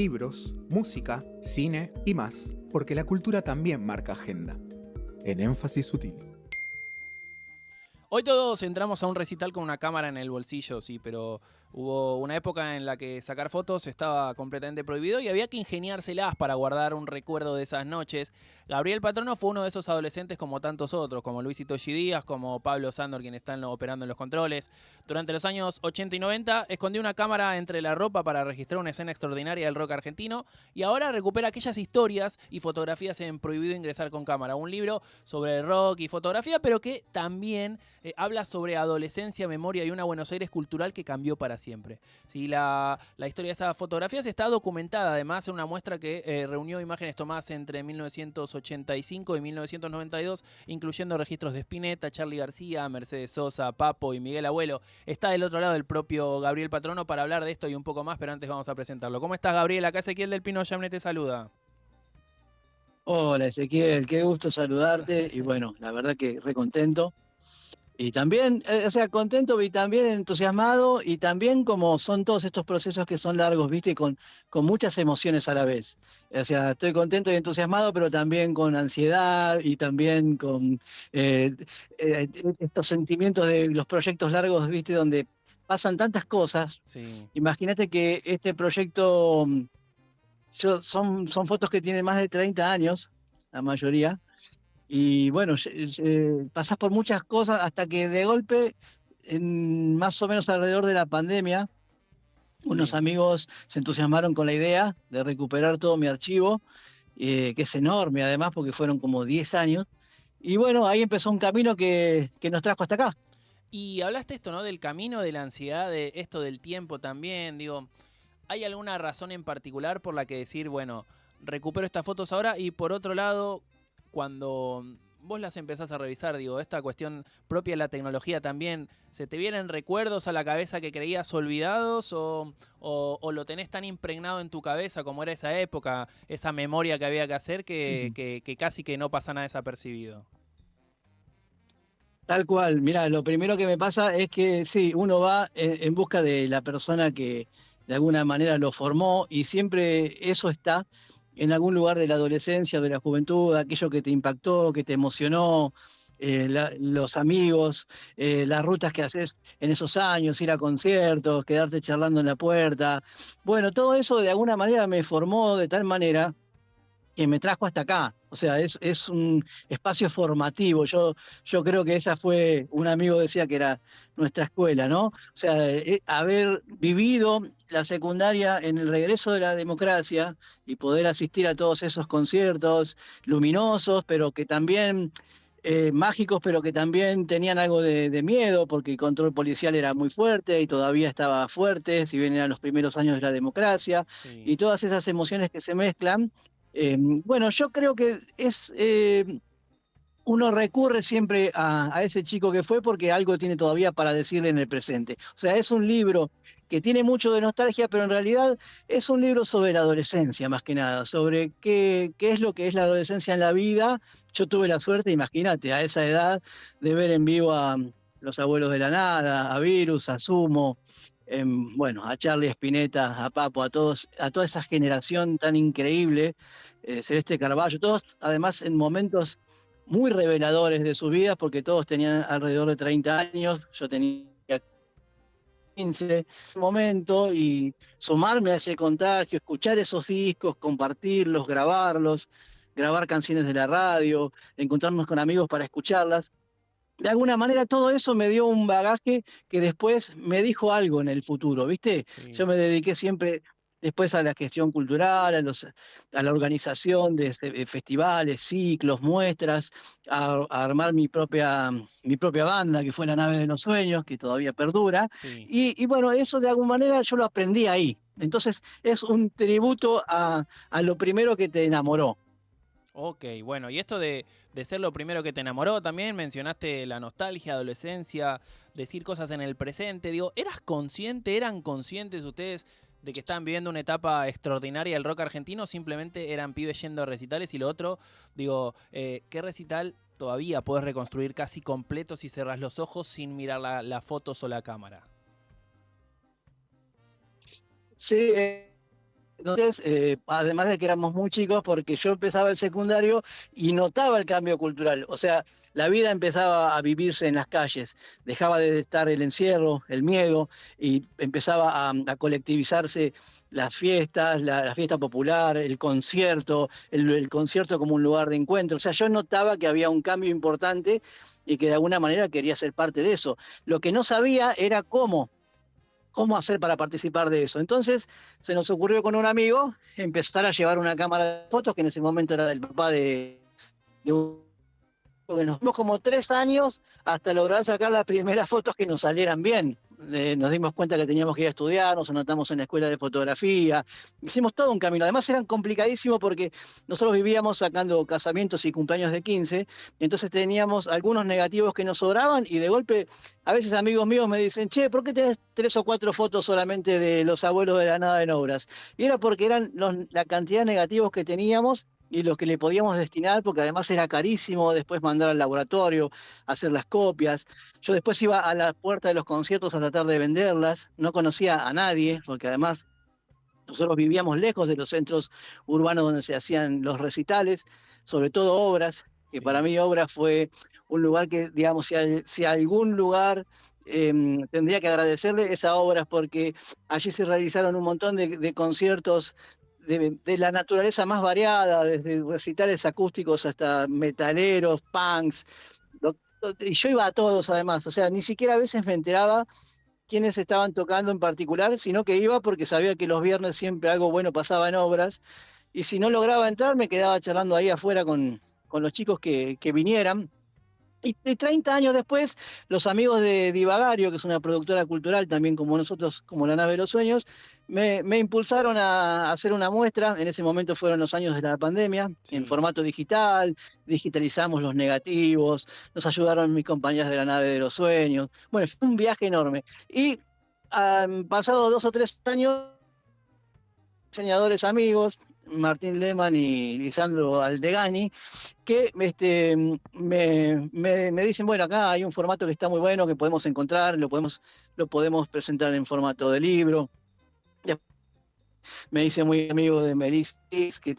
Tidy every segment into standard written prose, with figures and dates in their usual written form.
libros, música, cine y más, porque la cultura también marca agenda. En Énfasis Sutil. Hoy todos entramos a un recital con una cámara en el bolsillo, sí, pero hubo una época en la que sacar fotos estaba completamente prohibido y había que ingeniárselas para guardar un recuerdo de esas noches. Gabriel Patrono fue uno de esos adolescentes como tantos otros, como Luisito G. Díaz, como Pablo Sándor, quien está operando en los controles. Durante los años 80 y 90 escondió una cámara entre la ropa para registrar una escena extraordinaria del rock argentino y ahora recupera aquellas historias y fotografías en Prohibido Ingresar con Cámara, un libro sobre rock y fotografía, pero que también habla sobre adolescencia, memoria y una Buenos Aires cultural que cambió para siempre. Sí, la historia de esas fotografías está documentada, además, en una muestra que reunió imágenes tomadas entre 1985 y 1992, incluyendo registros de Spinetta, Charly García, Mercedes Sosa, Papo y Miguel Abuelo. Está del otro lado el propio Gabriel Patrono para hablar de esto y un poco más, pero antes vamos a presentarlo. ¿Cómo estás, Gabriel? Acá Ezequiel del Pino Yamne te saluda. Hola Ezequiel, qué gusto saludarte y bueno, la verdad que re contento y también, o sea, contento y también entusiasmado y también como son todos estos procesos que son largos, viste, con muchas emociones a la vez. O sea, estoy contento y entusiasmado, pero también con ansiedad y también con eh, estos sentimientos de los proyectos largos, viste, donde pasan tantas cosas. Sí. Imagínate que este proyecto... son fotos que tienen más de 30 años, la mayoría, y bueno, pasás por muchas cosas hasta que de golpe, más o menos alrededor de la pandemia, unos Sí. amigos se entusiasmaron con la idea de recuperar todo mi archivo, que es enorme además porque fueron como 10 años, y bueno, ahí empezó un camino que nos trajo hasta acá. Y hablaste esto, ¿no? Del camino, de la ansiedad, de esto del tiempo también. Digo, ¿hay alguna razón en particular por la que decir, bueno, recupero estas fotos ahora? Y por otro lado, cuando vos las empezás a revisar, digo, esta cuestión propia de la tecnología también, ¿se te vienen recuerdos a la cabeza que creías olvidados o lo tenés tan impregnado en tu cabeza como era esa época, esa memoria que había que hacer que casi que no pasa nada desapercibido? Tal cual, mira, lo primero que me pasa es que sí, uno va en busca de la persona que de alguna manera lo formó y siempre eso está en algún lugar de la adolescencia, de la juventud, aquello que te impactó, que te emocionó, los amigos, las rutas que haces en esos años, ir a conciertos, quedarte charlando en la puerta. Bueno, todo eso de alguna manera me formó de tal manera que me trajo hasta acá. O sea, es un espacio formativo. Yo creo que esa fue, un amigo decía que era nuestra escuela, ¿no? O sea, haber vivido la secundaria en el regreso de la democracia y poder asistir a todos esos conciertos luminosos, pero que también... mágicos, pero que también tenían algo de miedo, porque el control policial era muy fuerte y todavía estaba fuerte, si bien eran los primeros años de la democracia, Sí. y todas esas emociones que se mezclan. Bueno, yo creo que uno recurre siempre a ese chico que fue porque algo tiene todavía para decirle en el presente. O sea, es un libro que tiene mucho de nostalgia, pero en realidad es un libro sobre la adolescencia, más que nada, sobre qué es lo que es la adolescencia en la vida. Yo tuve la suerte, imagínate, a esa edad, de ver en vivo a Los Abuelos de la Nada, a Virus, a Sumo, bueno, a Charlie Spinetta, a Papo, a toda esa generación tan increíble, Celeste Carballo, todos además en momentos muy reveladores de sus vidas, porque todos tenían alrededor de 30 años, yo tenía 15 momento, y sumarme a ese contagio, escuchar esos discos, compartirlos, grabar canciones de la radio, encontrarnos con amigos para escucharlas. De alguna manera todo eso me dio un bagaje que después me dijo algo en el futuro, ¿viste? Yo Sí. me dediqué siempre después a la gestión cultural, a la organización de festivales, ciclos, muestras, a armar mi propia banda, que fue La Nave de los Sueños, que todavía perdura. Sí. Y bueno, eso de alguna manera yo lo aprendí ahí. Entonces es un tributo a lo primero que te enamoró. Ok, bueno, y esto de ser lo primero que te enamoró, también mencionaste la nostalgia, adolescencia, decir cosas en el presente. Digo, eran conscientes ustedes de que estaban viviendo una etapa extraordinaria del rock argentino? ¿O simplemente eran pibes yendo a recitales? Y lo otro, digo, ¿qué recital todavía podés reconstruir casi completo si cerrás los ojos sin mirar las fotos o la cámara? Sí, Entonces, además de que éramos muy chicos, porque yo empezaba el secundario y notaba el cambio cultural. O sea, la vida empezaba a vivirse en las calles, dejaba de estar el encierro, el miedo, y empezaba a colectivizarse las fiestas, la fiesta popular, el concierto, el concierto como un lugar de encuentro. O sea, yo notaba que había un cambio importante y que de alguna manera quería ser parte de eso. Lo que no sabía era cómo hacer para participar de eso. Entonces se nos ocurrió con un amigo empezar a llevar una cámara de fotos, que en ese momento era del papá de un... Porque nos dimos como 3 años hasta lograr sacar las primeras fotos que nos salieran bien. Nos dimos cuenta que teníamos que ir a estudiar, nos anotamos en la escuela de fotografía, hicimos todo un camino. Además eran complicadísimos porque nosotros vivíamos sacando casamientos y cumpleaños de 15, entonces teníamos algunos negativos que nos sobraban y de golpe a veces amigos míos me dicen, che, ¿por qué tenés 3 o 4 fotos solamente de los abuelos de la nada en obras? Y era porque eran la cantidad de negativos que teníamos y los que le podíamos destinar, porque además era carísimo después mandar al laboratorio, hacer las copias. Yo después iba a la puerta de los conciertos a tratar de venderlas, no conocía a nadie, porque además nosotros vivíamos lejos de los centros urbanos donde se hacían los recitales, sobre todo obras, que para Sí. mí obras fue un lugar que, digamos, si algún lugar tendría que agradecerle esa obras, porque allí se realizaron un montón de conciertos de la naturaleza más variada, desde recitales acústicos hasta metaleros, punks, y yo iba a todos además, o sea, ni siquiera a veces me enteraba quiénes estaban tocando en particular, sino que iba porque sabía que los viernes siempre algo bueno pasaba en obras, y si no lograba entrar me quedaba charlando ahí afuera con los chicos que vinieran. Y 30 años después, los amigos de Divagario, que es una productora cultural también como nosotros, como La Nave de los Sueños, me impulsaron a hacer una muestra. En ese momento fueron los años de la pandemia, en Sí. formato digital, digitalizamos los negativos, nos ayudaron mis compañeras de La Nave de los Sueños. Bueno, fue un viaje enorme. Y han pasado 2 o 3 años, diseñadores amigos, Martín Lehmann y Lisandro Aldegani, que me dicen, bueno, acá hay un formato que está muy bueno, que podemos encontrar, lo podemos presentar en formato de libro. Me hice muy amigo de Melis, que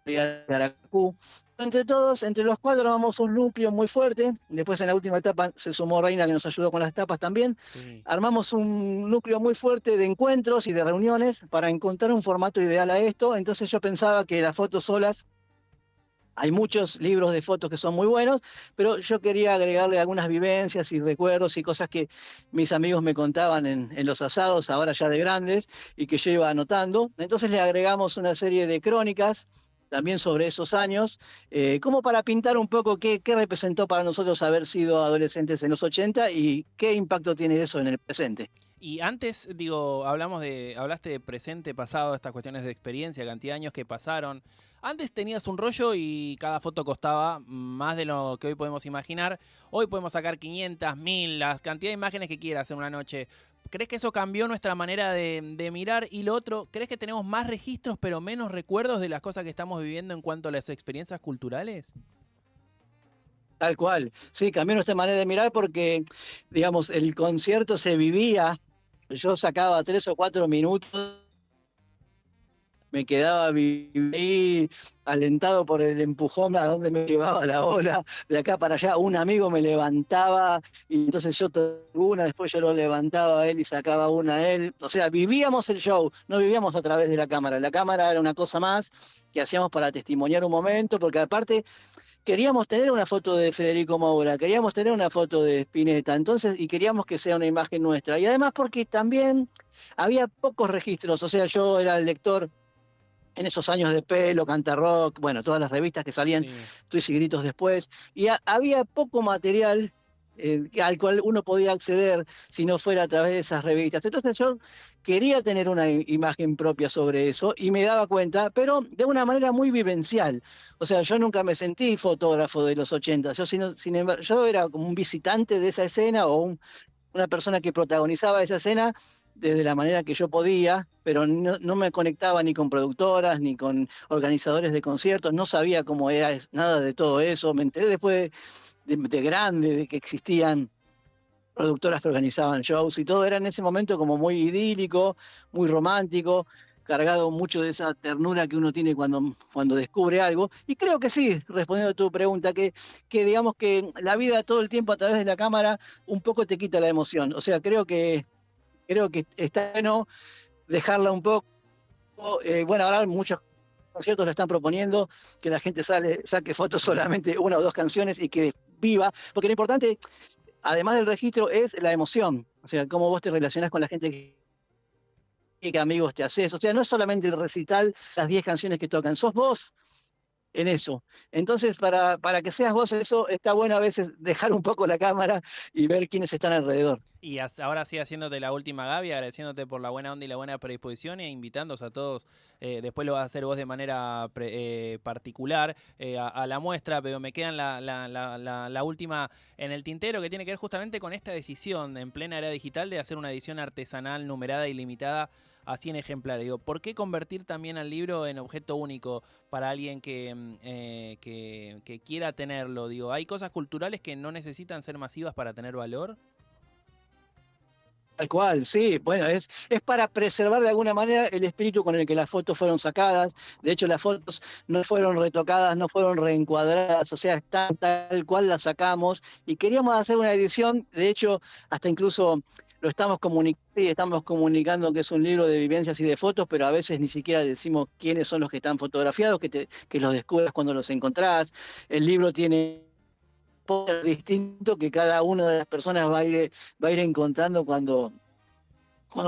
tiene Caracú. Entre todos, entre los 4 armamos un núcleo muy fuerte. Después en la última etapa se sumó Reina, que nos ayudó con las tapas también. Sí. Armamos un núcleo muy fuerte de encuentros y de reuniones para encontrar un formato ideal a esto. Entonces yo pensaba que las fotos solas, hay muchos libros de fotos que son muy buenos, pero yo quería agregarle algunas vivencias y recuerdos y cosas que mis amigos me contaban en los asados, ahora ya de grandes, y que yo iba anotando. Entonces le agregamos una serie de crónicas también sobre esos años, como para pintar un poco qué representó para nosotros haber sido adolescentes en los 80 y qué impacto tiene eso en el presente. Y antes, digo, hablaste de presente, pasado, estas cuestiones de experiencia, cantidad de años que pasaron. Antes tenías un rollo y cada foto costaba más de lo que hoy podemos imaginar. Hoy podemos sacar 500, 1000, la cantidad de imágenes que quieras en una noche. ¿Crees que eso cambió nuestra manera de mirar? Y lo otro, ¿crees que tenemos más registros pero menos recuerdos de las cosas que estamos viviendo en cuanto a las experiencias culturales? Tal cual. Sí, cambió nuestra manera de mirar porque, digamos, el concierto se vivía. Yo sacaba 3 o 4 minutos, me quedaba ahí alentado por el empujón a donde me llevaba la ola, de acá para allá. Un amigo me levantaba y entonces yo tomaba una, después yo lo levantaba a él y sacaba una a él. O sea, vivíamos el show, no vivíamos a través de la cámara. La cámara era una cosa más que hacíamos para testimoniar un momento, porque aparte queríamos tener una foto de Federico Moura, queríamos tener una foto de Spinetta, entonces, y queríamos que sea una imagen nuestra. Y además porque también había pocos registros, o sea, yo era el lector en esos años de Pelo, Cantarrock, bueno, todas las revistas que salían, Sí. Twist y Gritos después, y había poco material al cual uno podía acceder si no fuera a través de esas revistas. Entonces yo quería tener una imagen propia sobre eso y me daba cuenta, pero de una manera muy vivencial. O sea, yo nunca me sentí fotógrafo de los 80, sin embargo, yo era como un visitante de esa escena o una persona que protagonizaba esa escena desde la manera que yo podía, pero no me conectaba ni con productoras, ni con organizadores de conciertos, no sabía cómo era nada de todo eso, me enteré después de grande, de que existían productoras que organizaban shows y todo, era en ese momento como muy idílico, muy romántico, cargado mucho de esa ternura que uno tiene cuando descubre algo. Y creo que sí, respondiendo a tu pregunta, que digamos que la vida todo el tiempo a través de la cámara un poco te quita la emoción. O sea, creo que está bueno dejarla un poco. Bueno, ahora muchos conciertos lo están proponiendo, que la gente saque fotos solamente una o dos canciones y que viva, porque lo importante, además del registro, es la emoción. O sea, cómo vos te relacionás con la gente qué amigos te haces. O sea, no es solamente el recital, las 10 canciones que tocan, sos vos en eso. Entonces, para que seas vos en eso, está bueno a veces dejar un poco la cámara y ver quiénes están alrededor. Y ahora sí, haciéndote la última, Gaby, agradeciéndote por la buena onda y la buena predisposición e invitándoos a todos, después lo vas a hacer vos de manera particular a la muestra, pero me quedan la última en el tintero que tiene que ver justamente con esta decisión en plena era digital de hacer una edición artesanal, numerada y limitada a 100 ejemplares. Digo, ¿por qué convertir también al libro en objeto único para alguien que quiera tenerlo? Digo, ¿hay cosas culturales que no necesitan ser masivas para tener valor? Tal cual, sí, bueno, es para preservar de alguna manera el espíritu con el que las fotos fueron sacadas. De hecho, las fotos no fueron retocadas, no fueron reencuadradas, o sea, están tal cual las sacamos. Y queríamos hacer una edición, de hecho, hasta incluso lo estamos comunicando que es un libro de vivencias y de fotos, pero a veces ni siquiera decimos quiénes son los que están fotografiados, que los descubras cuando los encontrás. El libro tiene distinto que cada una de las personas va a ir encontrando cuando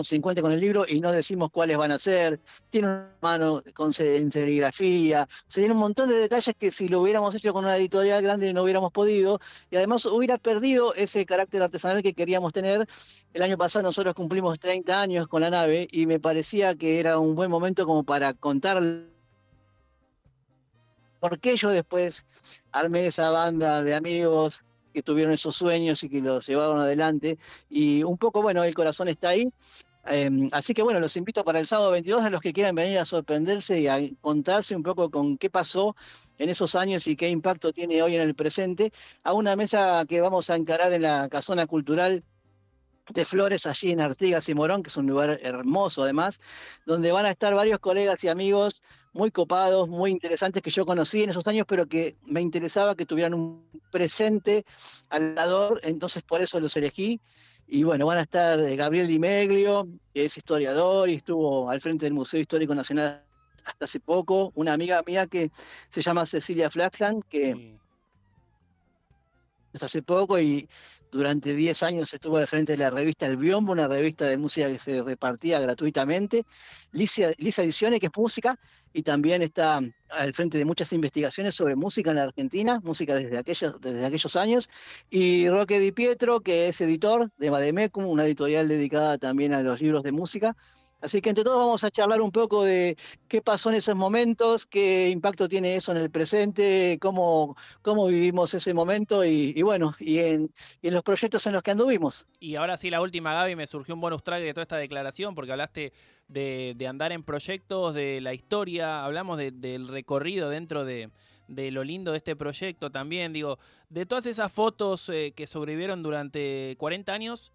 se encuentre con el libro y no decimos cuáles van a ser. Tiene una mano en serigrafía, o sea, tiene un montón de detalles que si lo hubiéramos hecho con una editorial grande no hubiéramos podido y además hubiera perdido ese carácter artesanal que queríamos tener. El año pasado nosotros cumplimos 30 años con la nave y me parecía que era un buen momento como para contar por qué yo después armé esa banda de amigos que tuvieron esos sueños y que los llevaron adelante. Y un poco, bueno, el corazón está ahí. Así que bueno, los invito para el sábado 22 a los que quieran venir a sorprenderse y a encontrarse un poco con qué pasó en esos años y qué impacto tiene hoy en el presente, a una mesa que vamos a encarar en la Casona Cultural de Flores, allí en Artigas y Morón, que es un lugar hermoso además, donde van a estar varios colegas y amigos muy copados, muy interesantes que yo conocí en esos años, pero que me interesaba que tuvieran un presente hablador, entonces por eso los elegí. Y bueno, van a estar Gabriel Di Meglio, que es historiador y estuvo al frente del Museo Histórico Nacional hasta hace poco, una amiga mía que se llama Cecilia Flaxland, que Sí. hace poco y durante 10 años estuvo al frente de la revista El Biombo, una revista de música que se repartía gratuitamente. Lisa Ediciones, que es música, y también está al frente de muchas investigaciones sobre música en la Argentina, música desde aquellos años. Y Roque Di Pietro, que es editor de Vademecum, una editorial dedicada también a los libros de música. Así que entre todos vamos a charlar un poco de qué pasó en esos momentos, qué impacto tiene eso en el presente, cómo vivimos ese momento y bueno, y en los proyectos en los que anduvimos. Y ahora sí, la última, Gaby, me surgió un bonus track de toda esta declaración, porque hablaste de andar en proyectos, de la historia, hablamos del recorrido dentro de lo lindo de este proyecto también. Digo, de todas esas fotos que sobrevivieron durante 40 años,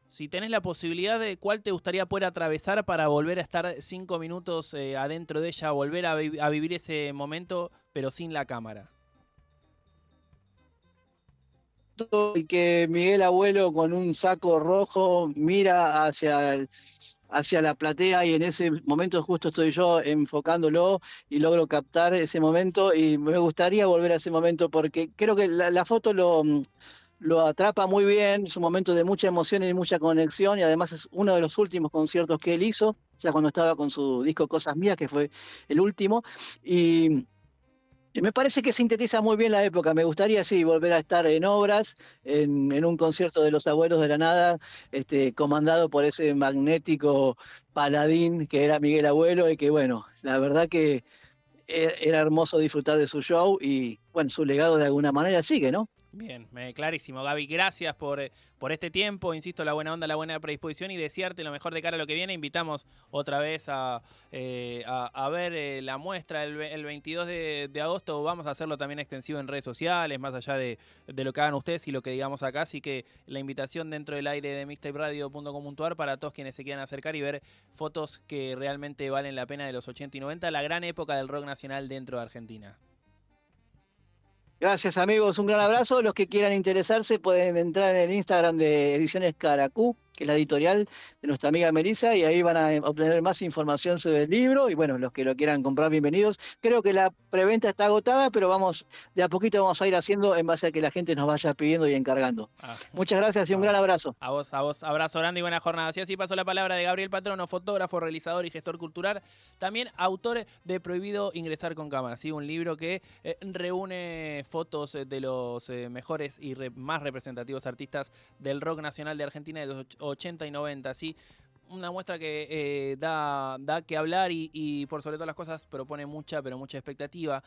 si tenés la posibilidad de cuál te gustaría poder atravesar para volver a estar 5 minutos adentro de ella, volver a vivir ese momento, pero sin la cámara. Y que Miguel Abuelo con un saco rojo mira hacia la platea y en ese momento justo estoy yo enfocándolo y logro captar ese momento y me gustaría volver a ese momento porque creo que la foto lo atrapa muy bien, es un momento de mucha emoción y mucha conexión y además es uno de los últimos conciertos que él hizo, ya cuando estaba con su disco Cosas Mías, que fue el último, y me parece que sintetiza muy bien la época. Me gustaría, sí, volver a estar en obras, en un concierto de los Abuelos de la Nada, comandado por ese magnético paladín que era Miguel Abuelo, y que, bueno, la verdad que era hermoso disfrutar de su show y, bueno, su legado de alguna manera sigue, ¿no? Bien, clarísimo. Gaby, gracias por este tiempo. Insisto, la buena onda, la buena predisposición y desearte lo mejor de cara a lo que viene. Invitamos otra vez a ver la muestra el 22 de agosto. Vamos a hacerlo también extensivo en redes sociales, más allá de lo que hagan ustedes y lo que digamos acá. Así que la invitación dentro del aire de mixtaperadio.com.ar para todos quienes se quieran acercar y ver fotos que realmente valen la pena de los 80 y 90, la gran época del rock nacional dentro de Argentina. Gracias amigos, un gran abrazo. Los que quieran interesarse pueden entrar en el Instagram de Ediciones Caracú, que es la editorial de nuestra amiga Melissa, y ahí van a obtener más información sobre el libro. Y bueno, los que lo quieran comprar, bienvenidos. Creo que la preventa está agotada, pero de a poquito vamos a ir haciendo en base a que la gente nos vaya pidiendo y encargando. Muchas gracias y un gran abrazo. A vos, abrazo grande y buena jornada. Así pasó la palabra de Gabriel Patrono, fotógrafo, realizador y gestor cultural, también autor de Prohibido Ingresar con Cámara, ¿sí? Un libro que reúne fotos de los mejores y más representativos artistas del rock nacional de Argentina de los 80 y 90, ¿sí? Una muestra que da que hablar y por sobre todas las cosas propone mucha, pero mucha expectativa.